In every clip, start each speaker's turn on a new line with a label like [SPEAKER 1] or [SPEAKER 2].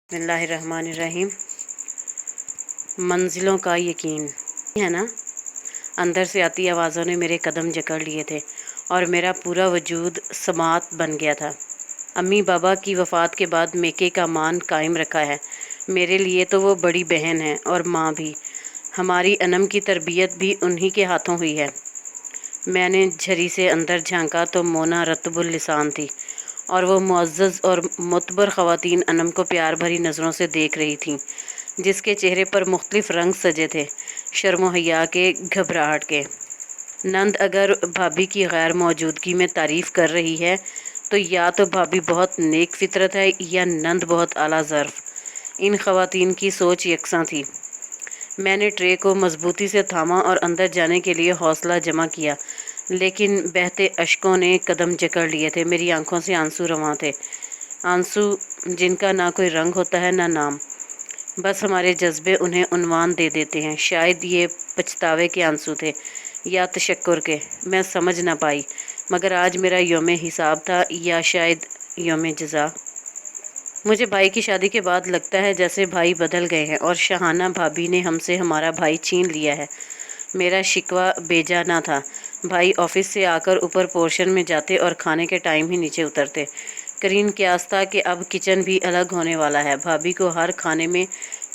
[SPEAKER 1] बिस्मिल्लाहिर्रहमानिर्रहीम। मंजिलों का यकीन है ना। अंदर से आती आवाज़ों ने मेरे कदम जकड़ लिए थे और मेरा पूरा वजूद समात बन गया था। अम्मी बाबा की वफ़ात के बाद मेके का मान कायम रखा है। मेरे लिए तो वो बड़ी बहन है और माँ भी। हमारी अनम की तरबियत भी उन्हीं के हाथों हुई है। मैंने झरी से अंदर झांका तो मोना रतबुल लिसान थी और वो मुअज़्ज़ज़ और मुतबर ख़वातीन अनम को प्यार भरी नज़रों से देख रही थीं, जिसके चेहरे पर मुख्तलिफ रंग सजे थे, शर्म हया के, घबराहट के। नंद अगर भाभी की गैर मौजूदगी में तारीफ़ कर रही है तो या तो भाभी बहुत नेक फितरत है या नंद बहुत आला ज़र्फ़। इन ख़वातीन की सोच यकसां थी। मैंने ट्रे को मजबूती से थामा और अंदर जाने के लिए हौसला जमा किया, लेकिन बहते अश्कों ने कदम जकड़ लिए थे। मेरी आंखों से आंसू रवां थे, आंसू जिनका ना कोई रंग होता है ना नाम। बस हमारे जज्बे उन्हें उन्वान दे देते हैं। शायद ये पछतावे के आंसू थे या तशक्कुर के, मैं समझ ना पाई। मगर आज मेरा यौम हिसाब था या शायद यौम जज़ा। मुझे भाई की शादी के बाद लगता है जैसे भाई बदल गए हैं और शहाना भाभी ने हमसे हमारा भाई छीन लिया है। मेरा शिकवा बेजा ना था। भाई ऑफिस से आकर ऊपर पोर्शन में जाते और खाने के टाइम ही नीचे उतरते। करीन क्यास था कि अब किचन भी अलग होने वाला है। भाभी को हर खाने में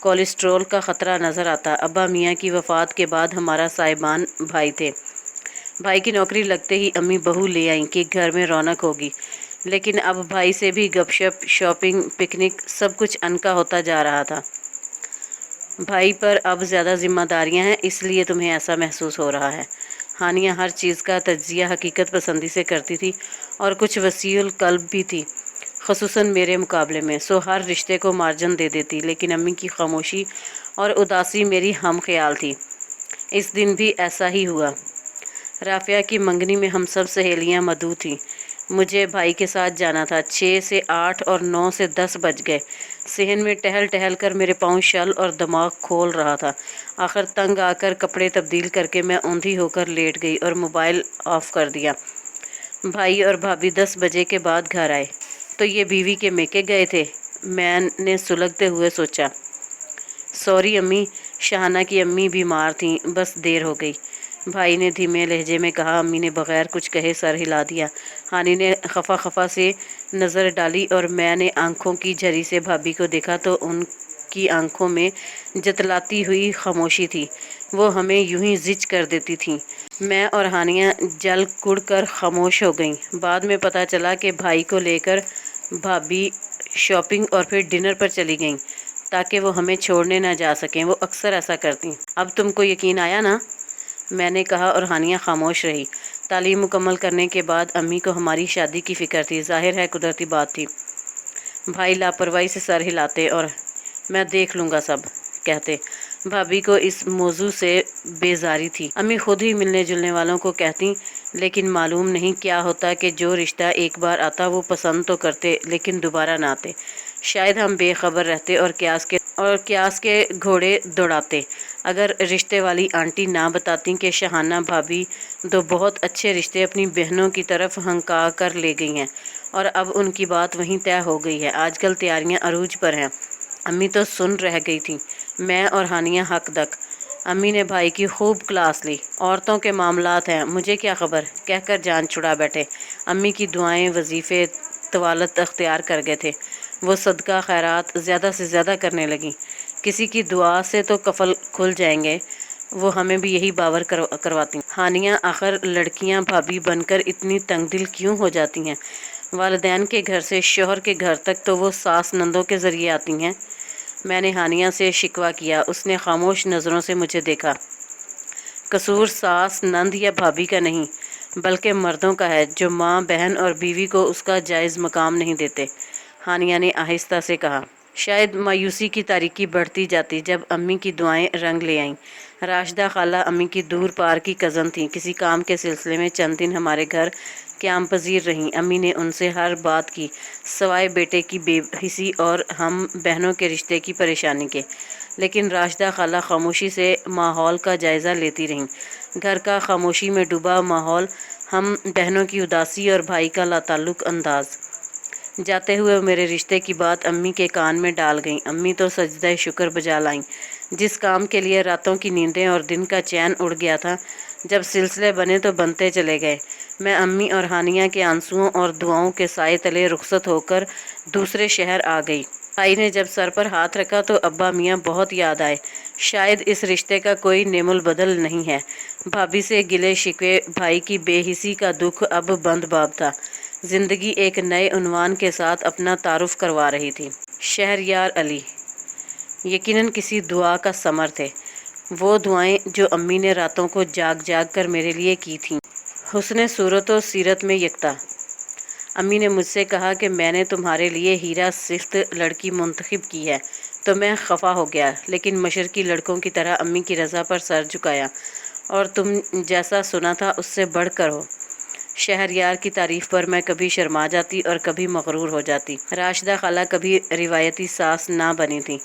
[SPEAKER 1] कोलेस्ट्रॉल का ख़तरा नज़र आता। अब्बा मियाँ की वफ़ात के बाद हमारा साहिबान भाई थे। भाई की नौकरी लगते ही अम्मी बहू ले आईं कि घर में रौनक होगी, लेकिन अब भाई से भी गपशप, शॉपिंग, पिकनिक सब कुछ अनका होता जा रहा था। भाई पर अब ज़्यादा जिम्मेदारियां हैं, इसलिए तुम्हें ऐसा महसूस हो रहा है। हानिया हर चीज़ का तज्जिया हकीकत पसंदी से करती थी और कुछ वसीउल कल्ब भी थी, ख़ुसूसन मेरे मुकाबले में। सो हर रिश्ते को मार्जन दे देती, लेकिन अम्मी की खामोशी और उदासी मेरी हम ख्याल थी। इस दिन भी ऐसा ही हुआ। राफिया की मंगनी में हम सब सहेलियां मदऊ थीं। मुझे भाई के साथ जाना था। 6 से 8 और 9 से 10 बज गए। सहन में टहल टहल कर मेरे पाँव शल और दिमाग खोल रहा था। आखिर तंग आकर कपड़े तब्दील करके मैं औंधी होकर लेट गई और मोबाइल ऑफ कर दिया। भाई और भाभी 10 बजे के बाद घर आए। तो ये बीवी के मेके गए थे, मैंने सुलगते हुए सोचा। सॉरी अम्मी, शहाना की अम्मी बीमार थीं, बस देर हो गई, भाई ने धीमे लहजे में कहा। अम्मी ने बगैर कुछ कहे सर हिला दिया। हानी ने खफा खफा से नज़र डाली और मैंने आंखों की झरी से भाभी को देखा तो उनकी आंखों में जतलाती हुई खामोशी थी। वो हमें यूं ही जिच कर देती थीं। मैं और हानिया जल कुड़ कर खामोश हो गईं। बाद में पता चला कि भाई को लेकर भाभी शॉपिंग और फिर डिनर पर चली गईं ताकि वो हमें छोड़ने ना जा सकें। वो अक्सर ऐसा करती। अब तुमको यकीन आया ना, मैंने कहा और हानिया खामोश रही। तालीम मुकम्मल करने के बाद अम्मी को हमारी शादी की फ़िक्र थी। जाहिर है कुदरती बात थी। भाई लापरवाही से सर हिलाते और मैं देख लूँगा सब कहते। भाभी को इस मौजू से बेजारी थी। अम्मी खुद ही मिलने जुलने वालों को कहती, लेकिन मालूम नहीं क्या होता कि जो रिश्ता एक बार आता वो पसंद तो करते लेकिन दोबारा ना आते। शायद हम बेखबर रहते और क्यास के घोड़े दौड़ाते अगर रिश्ते वाली आंटी ना बताती कि शहाना भाभी दो बहुत अच्छे रिश्ते अपनी बहनों की तरफ हंका कर ले गई हैं और अब उनकी बात वहीं तय हो गई है। आजकल तैयारियां अरूज पर हैं। अम्मी तो सुन रह गई थी, मैं और हानिया हक दक। अम्मी ने भाई की खूब क्लास ली। औरतों के मामलात हैं, मुझे क्या खबर कहकर जान छुड़ा बैठे। अम्मी की दुआएं वजीफ़े तवालत अख्तियार कर गए थे। वो सदका खैरात ज़्यादा से ज़्यादा करने लगी। किसी की दुआ से तो कफल खुल जाएंगे, वो हमें भी यही बावर करवाती। हानिया आखिर लड़कियां भाभी बनकर इतनी तंगदिल क्यों हो जाती हैं? वालिदैन के घर से शोहर के घर तक तो वो सास नंदों के ज़रिए आती हैं। मैंने हानिया से शिकवा किया। उसने खामोश नज़रों से मुझे देखा। कसूर सास नंद या भाभी का नहीं बल्कि मर्दों का है, जो माँ, बहन और बीवी को उसका जायज़ मकाम नहीं देते। हानिया ने आहिस्ता से कहा। शायद मायूसी की तारीकी बढ़ती जाती जब अम्मी की दुआएं रंग ले आईं। राशिदा खाला अम्मी की दूर पार की कज़न थी। किसी काम के सिलसिले में चंद दिन हमारे घर क़याम पजीर रहीं। अम्मी ने उनसे हर बात की सवाए बेटे की बेहिसी और हम बहनों के रिश्ते की परेशानी के। लेकिन राशिदा खाला खामोशी से माहौल का जायज़ा लेती रहीं। घर का खामोशी में डूबा माहौल, हम बहनों की उदासी और भाई का लाताल्लुक़ अंदाज़। جاتے ہوئے وہ میرے رشتے کی بات امی کے کان میں ڈال گئیں۔ امی تو سجدہ شکر بجا لائیں۔ جس کام کے لیے راتوں کی نیندیں اور دن کا چین اڑ گیا تھا، جب سلسلے بنے تو بنتے چلے گئے۔ میں امی اور ہانیہ کے آنسوؤں اور دعاؤں کے سائے تلے رخصت ہو کر دوسرے شہر آ گئی۔ بھائی نے جب سر پر ہاتھ رکھا تو ابا میاں بہت یاد آئے۔ شاید اس رشتے کا کوئی نعم البدل نہیں ہے۔ بھابھی سے گلے شکوے، بھائی کی بے حسی کا دکھ اب بند باب تھا۔ زندگی ایک نئے عنوان کے ساتھ اپنا تعارف کروا رہی تھی۔ شہریار علی یقیناً کسی دعا کا ثمر تھے۔ وہ دعائیں جو امی نے راتوں کو جاگ جاگ کر میرے لیے کی تھیں۔ حسن صورت و سیرت میں یکتا۔ امی نے مجھ سے کہا کہ میں نے تمہارے لیے ہیرا صفت لڑکی منتخب کی ہے، تو میں خفا ہو گیا، لیکن مشرقی لڑکوں کی طرح امی کی رضا پر سر جھکایا، اور تم جیسا سنا تھا اس سے بڑھ کر ہو۔ شہریار کی تعریف پر میں کبھی شرما جاتی اور کبھی مغرور ہو جاتی۔ راشدہ خالہ کبھی روایتی ساس نہ بنی تھی۔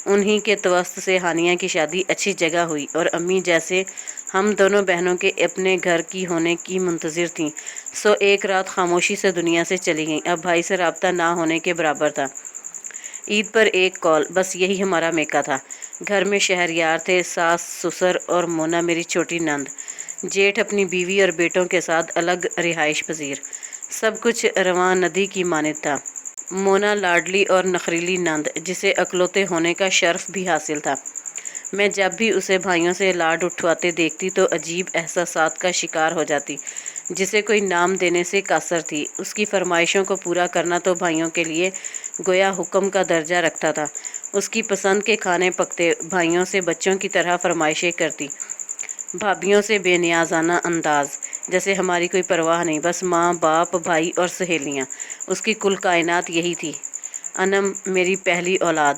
[SPEAKER 1] انہی کے توسط سے ہانیہ کی شادی اچھی جگہ ہوئی، اور امی جیسے ہم دونوں بہنوں کے اپنے گھر کی ہونے کی منتظر تھیں، سو ایک رات خاموشی سے دنیا سے چلی گئیں۔ اب بھائی سے رابطہ نہ ہونے کے برابر تھا۔ عید پر ایک کال، بس یہی ہمارا میکا تھا۔ گھر میں شہریار تھے، ساس سسر اور مونا میری چھوٹی نند، جیٹھ اپنی بیوی اور بیٹوں کے ساتھ الگ رہائش پذیر۔ سب کچھ رواں ندی کی مانند تھا۔ مونا لاڈلی اور نخریلی نند، جسے اکلوتے ہونے کا شرف بھی حاصل تھا۔ میں جب بھی اسے بھائیوں سے لاڈ اٹھواتے دیکھتی تو عجیب احساسات کا شکار ہو جاتی، جسے کوئی نام دینے سے قاصر تھی۔ اس کی فرمائشوں کو پورا کرنا تو بھائیوں کے لیے گویا حکم کا درجہ رکھتا تھا۔ اس کی پسند کے کھانے پکتے، بھائیوں سے بچوں کی طرح فرمائشیں کرتی، بھابھیوں سے بے نیازانہ انداز، جیسے ہماری کوئی پرواہ نہیں، بس ماں باپ بھائی اور سہیلیاں۔ اس کی کل کائنات یہی تھی۔ انم میری پہلی اولاد،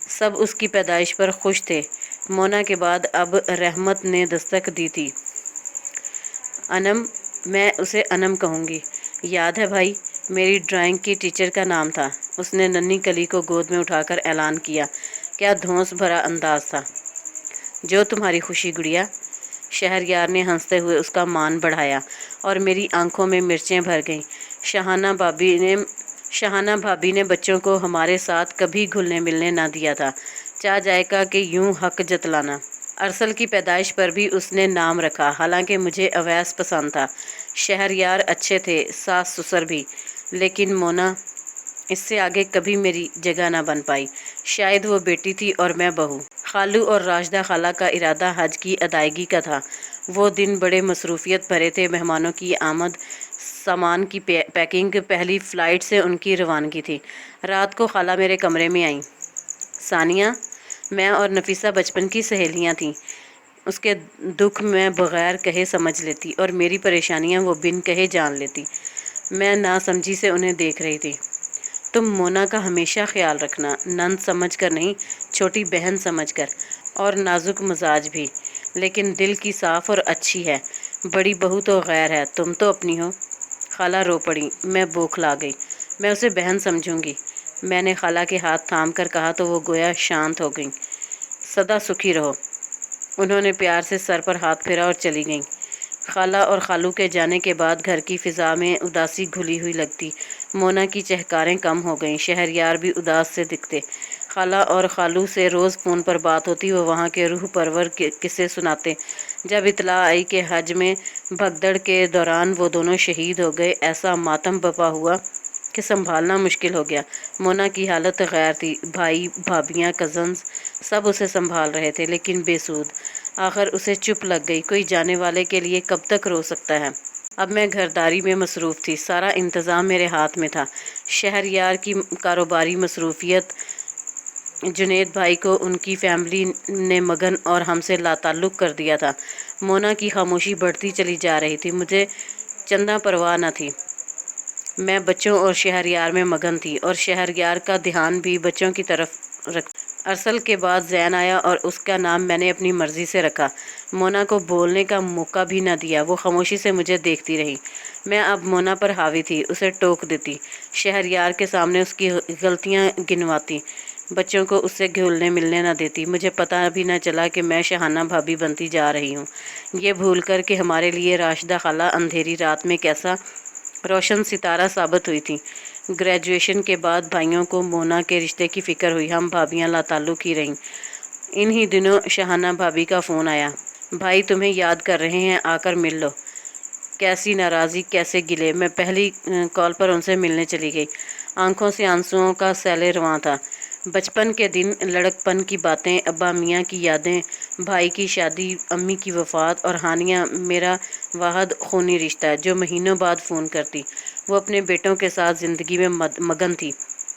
[SPEAKER 1] سب اس کی پیدائش پر خوش تھے۔ مونا کے بعد اب رحمت نے دستک دی تھی۔ انم، میں اسے انم کہوں گی۔ یاد ہے بھائی، میری ڈرائنگ کی ٹیچر کا نام تھا۔ اس نے ننھی کلی کو گود میں اٹھا کر اعلان کیا۔ کیا دھونس بھرا انداز تھا۔ جو تمہاری خوشی گڑیا۔ شہریار نے ہنستے ہوئے اس کا مان بڑھایا، اور میری آنکھوں میں مرچیں بھر گئیں۔ شاہانہ بھابھی نے بچوں کو ہمارے ساتھ کبھی گھلنے ملنے نہ دیا تھا۔ چاہ جائے گا کہ یوں حق جتلانا۔ ارسل کی پیدائش پر بھی اس نے نام رکھا، حالانکہ مجھے اویس پسند تھا۔ شہریار اچھے تھے، ساس سسر بھی، لیکن مونا اس سے آگے کبھی میری جگہ نہ بن پائی۔ شاید وہ بیٹی تھی اور میں بہو۔ خالو اور راشدہ خالہ کا ارادہ حج کی ادائیگی کا تھا۔ وہ دن بڑے مصروفیت بھرے تھے۔ مہمانوں کی آمد، سامان کی پیکنگ، پہلی فلائٹ سے ان کی روانگی تھی۔ رات کو خالہ میرے کمرے میں آئیں۔ ثانیہ، میں اور نفیسہ بچپن کی سہیلیاں تھیں۔ اس کے دکھ میں بغیر کہے سمجھ لیتی، اور میری پریشانیاں وہ بن کہے جان لیتی۔ میں ناسمجھی سے انہیں دیکھ رہی تھی۔ تم مونا کا ہمیشہ خیال رکھنا، نند سمجھ کر نہیں، چھوٹی بہن سمجھ کر، اور نازک مزاج بھی، لیکن دل کی صاف اور اچھی ہے۔ بڑی بہو تو غیر ہے، تم تو اپنی ہو۔ خالہ رو پڑی۔ میں بوکھلا گئی۔ میں اسے بہن سمجھوں گی، میں نے خالہ کے ہاتھ تھام کر کہا تو وہ گویا شانت ہو گئیں۔ سدا سکھی رہو۔ انہوں نے پیار سے سر پر ہاتھ پھیرا اور چلی گئیں۔ خالہ اور خالو کے جانے کے بعد گھر کی فضا میں اداسی گھلی ہوئی لگتی۔ مونا کی چہکاریں کم ہو گئیں، شہریار بھی اداس سے دکھتے۔ خالہ اور خالو سے روز فون پر بات ہوتی، وہ وہاں کے روح پرور قصے سناتے۔ جب اطلاع آئی کہ حج میں بھگدڑ کے دوران وہ دونوں شہید ہو گئے، ایسا ماتم بپا ہوا کہ سنبھالنا مشکل ہو گیا۔ مونا کی حالت غیر تھی، بھائی بھابھیاں کزنز سب اسے سنبھال رہے تھے، لیکن بے سود۔ آخر اسے چپ لگ گئی، کوئی جانے والے کے لیے کب تک رو سکتا ہے۔ اب میں گھرداری میں مصروف تھی، سارا انتظام میرے ہاتھ میں تھا۔ شہریار کی کاروباری مصروفیت، جنید بھائی کو ان کی فیملی نے مگن اور ہم سے لا تعلق کر دیا تھا۔ مونا کی خاموشی بڑھتی چلی جا رہی تھی، مجھے چندہ پرواہ نہ تھی۔ میں بچوں اور شہریار میں مگن تھی، اور شہریار کا دھیان بھی بچوں کی طرف رکھ۔ ارسل کے بعد زین آیا، اور اس کا نام میں نے اپنی مرضی سے رکھا۔ مونا کو بولنے کا موقع بھی نہ دیا، وہ خاموشی سے مجھے دیکھتی رہی۔ میں اب مونا پر حاوی تھی، اسے ٹوک دیتی، شہریار کے سامنے اس کی غلطیاں گنواتی، بچوں کو اس سے گھلنے ملنے نہ دیتی۔ مجھے پتہ بھی نہ چلا کہ میں شاہانہ بھابھی بنتی جا رہی ہوں، یہ بھول کر کہ ہمارے لیے راشدہ خالہ اندھیری رات میں کیسا روشن ستارہ ثابت ہوئی تھی۔ ग्रेजुएशन के बाद भाइयों को मोना के रिश्ते की फ़िक्र हुई। हम भाभियां लाताल्लुक़ ही रहीं। इन ही दिनों शहाना भाभी का फ़ोन आया, भाई तुम्हें याद कर रहे हैं, आकर मिल लो। कैसी नाराज़गी, कैसे गिले। मैं पहली कॉल पर उनसे मिलने चली गई। आंखों से आंसुओं का सैले रवां था। बचपन के दिन, लड़कपन की बातें, अब्बा मियाँ की यादें, भाई की शादी, अम्मी की वफ़ात और हानिया, मेरा वाहद खूनी रिश्ता जो महीनों बाद फ़ोन करती। वो अपने बेटों के साथ ज़िंदगी में मगन थी।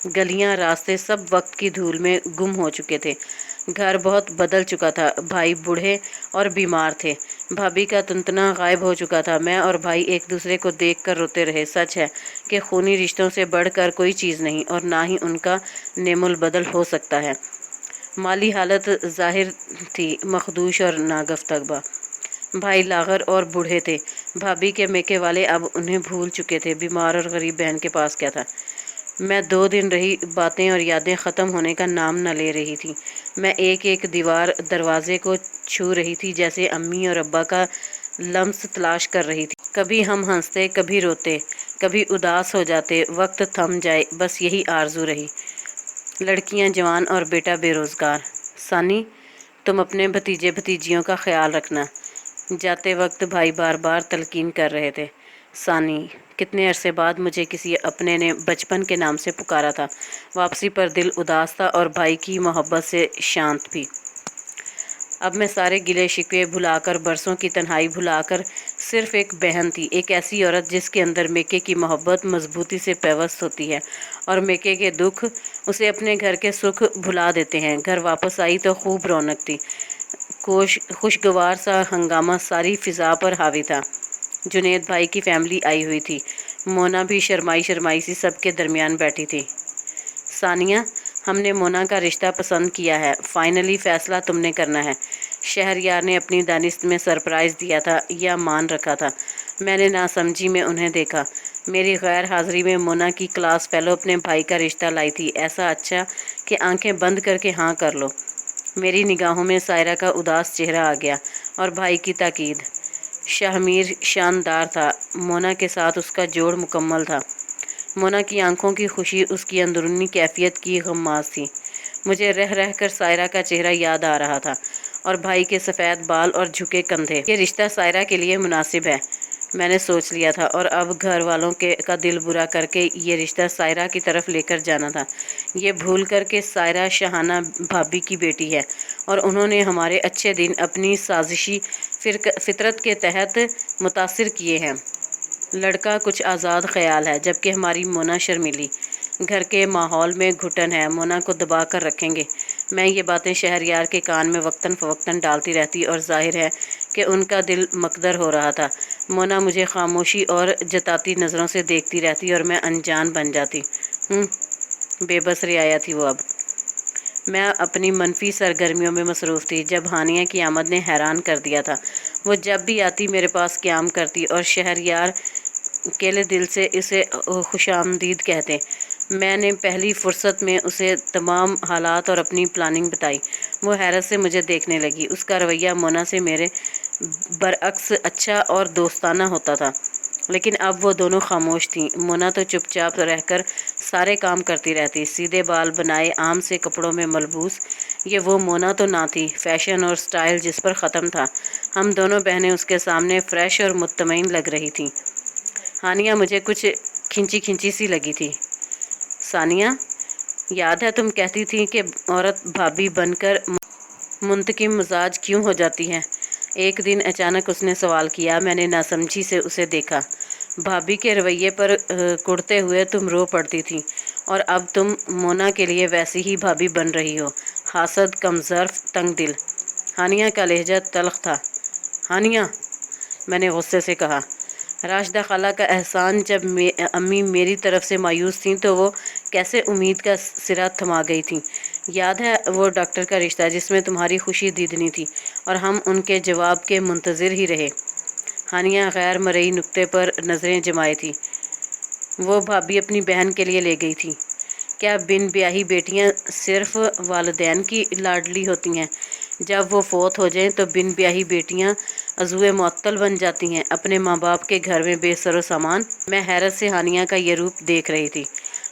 [SPEAKER 1] गलियां, रास्ते सब वक्त की धूल में गुम हो चुके थे। घर बहुत बदल चुका था। भाई बूढ़े और बीमार थे। भाभी का तुनतना गायब हो चुका था। मैं और भाई एक दूसरे को देखकर रोते रहे। सच है कि खूनी रिश्तों से बढ़कर कोई चीज़ नहीं, और ना ही उनका नेमुल बदल हो सकता है। माली हालत जाहिर थी, मखदूश और नागफ्तगबा। भाई लागर और बूढ़े थे। भाभी के मेके वाले अब उन्हें भूल चुके थे। बीमार और गरीब बहन के पास क्या था। मैं 2 दिन रही, बातें और यादें ख़त्म होने का नाम न ले रही थी। मैं एक एक दीवार, दरवाजे को छू रही थी, जैसे अम्मी और अब्बा का लम्स तलाश कर रही थी। कभी हम हंसते, कभी रोते, कभी उदास हो जाते, वक्त थम जाए, बस यही आरजू रही। लड़कियां जवान और बेटा बेरोज़गार। सानी, तुम अपने भतीजे भतीजियों का ख्याल रखना। जाते वक्त भाई बार बार तलकीन कर रहे थे। सानी, कितने अरसे बाद मुझे किसी अपने ने बचपन के नाम से पुकारा था। वापसी पर दिल उदास था और भाई की मोहब्बत से शांत भी। अब मैं सारे गिले शिकवे भुलाकर, बरसों की तन्हाई भुलाकर सिर्फ एक बहन थी, एक ऐसी औरत जिसके अंदर मेके की मोहब्बत मजबूती से पेवस्त होती है और मेके के दुख उसे अपने घर के सुख भुला देते हैं। घर वापस आई तो खूब रौनक थी। खुशगवार सा हंगामा सारी फिजा पर हावी था। जुनेद भाई की फैमिली आई हुई थी। मोना भी शर्माई शर्माई सी सबके दरमियान बैठी थी। सानिया, हमने मोना का रिश्ता पसंद किया है। फाइनली फैसला तुमने करना है। शहरयार ने अपनी दानिश में सरप्राइज़ दिया था या मान रखा था। मैंने नासमझी में उन्हें देखा। मेरी गैर हाजिरी में मोना की क्लास फेलो अपने भाई का रिश्ता लाई थी। ऐसा अच्छा कि आंखें बंद करके हाँ कर लो। मेरी निगाहों में सायरा का उदास चेहरा आ गया और भाई की ताकीद। शाहमीर शानदार था। मोना के साथ उसका जोड़ मुकम्मल था। मोना की आंखों की खुशी उसकी अंदरूनी कैफियत की गम्माज थी। मुझे रह रह कर सायरा का चेहरा याद आ रहा था और भाई के सफ़ेद बाल और झुके कंधे। ये रिश्ता सायरा के लिए मुनासिब है, मैंने सोच लिया था, और अब घर वालों का दिल बुरा करके ये रिश्ता सायरा की तरफ लेकर जाना था। ये भूल कर के सायरा शहाना भाभी की बेटी है और उन्होंने हमारे अच्छे दिन अपनी साजिशी फितरत के तहत मुतासिर किए हैं। लड़का कुछ आज़ाद ख्याल है, जबकि हमारी मोना शर्मीली। घर के माहौल में घुटन है, मोना को दबा कर रखेंगे। मैं ये बातें शहरयार के कान में वक्तन फ़वक्तन डालती रहती और जाहिर है कि उनका दिल मकदर हो रहा था। मोना मुझे खामोशी और जताती नज़रों से देखती रहती और मैं अनजान बन जाती। बेबस रियाया थी वो अब। मैं अपनी मनफी सरगर्मियों में मसरूफ़ थी। जब हानिया की आमद ने हैरान कर दिया था। वो जब भी आती मेरे पास क़याम करती और शहरयार अकेले दिल से इसे खुशामदीद कहते। मैंने पहली फुर्सत में उसे तमाम हालात और अपनी प्लानिंग बताई। वो हैरत से मुझे देखने लगी। उसका रवैया मोना से मेरे बरअक्स अच्छा और दोस्ताना होता था, लेकिन अब वो दोनों खामोश थीं। मोना तो चुपचाप रहकर सारे काम करती रहती, सीधे बाल बनाए, आम से कपड़ों में मलबूस। ये वो मोना तो ना थी, फैशन और स्टाइल जिस पर ख़त्म था। हम दोनों बहनें उसके सामने फ़्रेश और मुतमईन लग रही थीं। हानिया मुझे कुछ खिंची खिंची सी लगी थी। सानिया, याद है तुम कहती थी कि औरत भाभी बनकर मुंतकिम मिजाज क्यों हो जाती है? एक दिन अचानक उसने सवाल किया। मैंने नासमझी से उसे देखा। भाभी के रवैये पर कुड़ते हुए तुम रो पड़ती थी और अब तुम मोना के लिए वैसी ही भाभी बन रही हो। हासद, कमज़र्फ, तंग दिल। हानिया का लहजा तल्ख था। हानिया, मैंने गुस्से से कहा। राशिदा खाला का एहसान, जब अम्मी मेरी तरफ से मायूस थीं तो वो कैसे उम्मीद का सिरा थमा गई थीं। याद है वो डॉक्टर का रिश्ता जिसमें तुम्हारी खुशी दीदनी थी और हम उनके जवाब के मुंतज़िर ही रहे। हानिया गैर मरई नुक्ते पर नज़रें जमाई थी। वो भाभी अपनी बहन के लिए ले गई थी। क्या बिन ब्याही बेटियां सिर्फ वालिदैन की लाडली होती हैं? जब वो फोत हो जाएं तो बिन ब्याही बेटियां अज़ुए मुअत्तल बन जाती हैं, अपने माँ बाप के घर में बेसरो सामान। मैं हैरत से हानिया का ये रूप देख रही थी।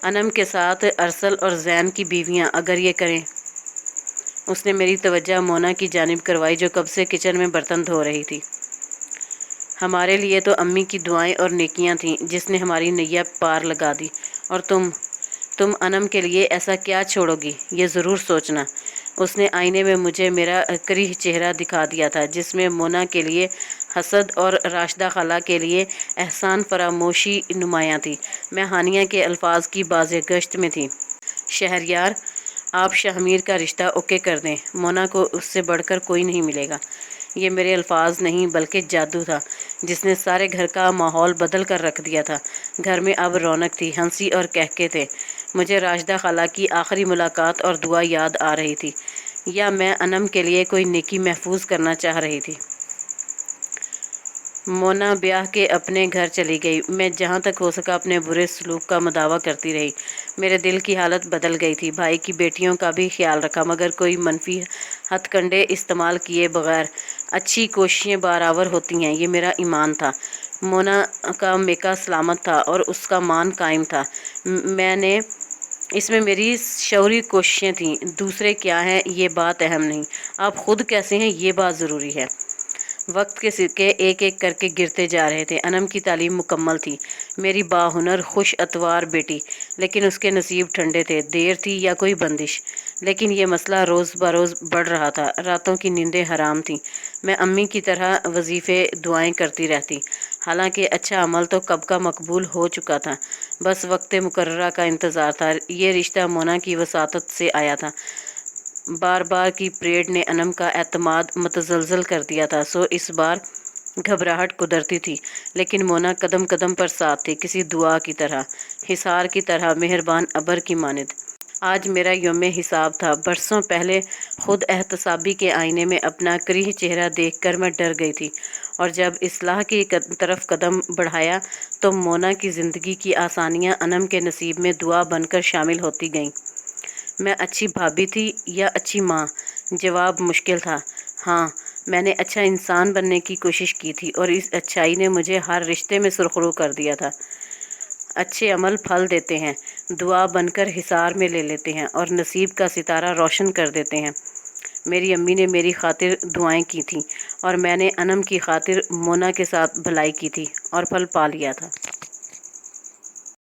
[SPEAKER 1] انم کے ساتھ ارسل اور زین کی بیویاں اگر یہ کریں۔ اس نے میری توجہ مونا کی جانب کروائی جو کب سے کچن میں برتن دھو رہی تھی۔ ہمارے لیے تو امی کی دعائیں اور نیکیاں تھیں جس نے ہماری نیا پار لگا دی، اور تم انم کے لیے ایسا کیا چھوڑو گی، یہ ضرور سوچنا۔ اس نے آئینے میں مجھے میرا کریہ چہرہ دکھا دیا تھا جس میں مونا کے لیے حسد اور راشدہ خالہ کے لیے احسان فراموشی نمایاں تھی۔ میں ہانیہ کے الفاظ کی بازگشت میں تھی۔ شہریار، آپ شاہمیر کا رشتہ اوکے کر دیں، مونا کو اس سے بڑھ کر کوئی نہیں ملے گا۔ یہ میرے الفاظ نہیں بلکہ جادو تھا جس نے سارے گھر کا ماحول بدل کر رکھ دیا تھا۔ گھر میں اب رونق تھی، ہنسی اور کہکے تھے۔ مجھے راشدہ خالہ کی آخری ملاقات اور دعا یاد آ رہی تھی، یا میں انم کے لیے کوئی نیکی محفوظ کرنا چاہ رہی تھی۔ مونا بیاہ کے اپنے گھر چلی گئی۔ میں جہاں تک ہو سکا اپنے برے سلوک کا مداوع کرتی رہی۔ میرے دل کی حالت بدل گئی تھی۔ بھائی کی بیٹیوں کا بھی خیال رکھا مگر کوئی منفی ہتھ کنڈے استعمال کیے بغیر۔ اچھی کوششیں بارآور ہوتی ہیں، یہ میرا ایمان تھا۔ مونا کا میکا سلامت تھا اور اس کا مان قائم تھا۔ اس میں میری شعوری کوششیں تھیں، دوسرے کیا ہیں یہ بات اہم نہیں، آپ خود کیسے ہیں یہ بات ضروری ہے۔ وقت کے سکے ایک ایک کر کے گرتے جا رہے تھے۔ انم کی تعلیم مکمل تھی، میری باہنر خوش اتوار بیٹی، لیکن اس کے نصیب ٹھنڈے تھے۔ دیر تھی یا کوئی بندش، لیکن یہ مسئلہ روز بروز بڑھ رہا تھا۔ راتوں کی نیندیں حرام تھیں۔ میں امی کی طرح وظیفے دعائیں کرتی رہتی، حالانکہ اچھا عمل تو کب کا مقبول ہو چکا تھا، بس وقت مقررہ کا انتظار تھا۔ یہ رشتہ مونا کی وساطت سے آیا تھا۔ بار بار کی پریڈ نے انم کا اعتماد متزلزل کر دیا تھا، سو اس بار گھبراہٹ قدرتی تھی، لیکن مونا قدم قدم پر ساتھ تھی، کسی دعا کی طرح، حصار کی طرح، مہربان ابر کی مانند۔ آج میرا یوم حساب تھا۔ برسوں پہلے خود احتسابی کے آئینے میں اپنا کریہ چہرہ دیکھ کر میں ڈر گئی تھی، اور جب اصلاح کی طرف قدم بڑھایا تو مونا کی زندگی کی آسانیاں انم کے نصیب میں دعا بن کر شامل ہوتی گئیں۔ میں اچھی بھابی تھی یا اچھی ماں؟ جواب مشکل تھا۔ ہاں، میں نے اچھا انسان بننے کی کوشش کی تھی، اور اس اچھائی نے مجھے ہر رشتے میں سرخرو کر دیا تھا۔ اچھے عمل پھل دیتے ہیں، دعا بن کر حصار میں لے لیتے ہیں اور نصیب کا ستارہ روشن کر دیتے ہیں۔ میری امی نے میری خاطر دعائیں کی تھیں، اور میں نے انم کی خاطر مونا کے ساتھ بھلائی کی تھی، اور پھل پا لیا تھا۔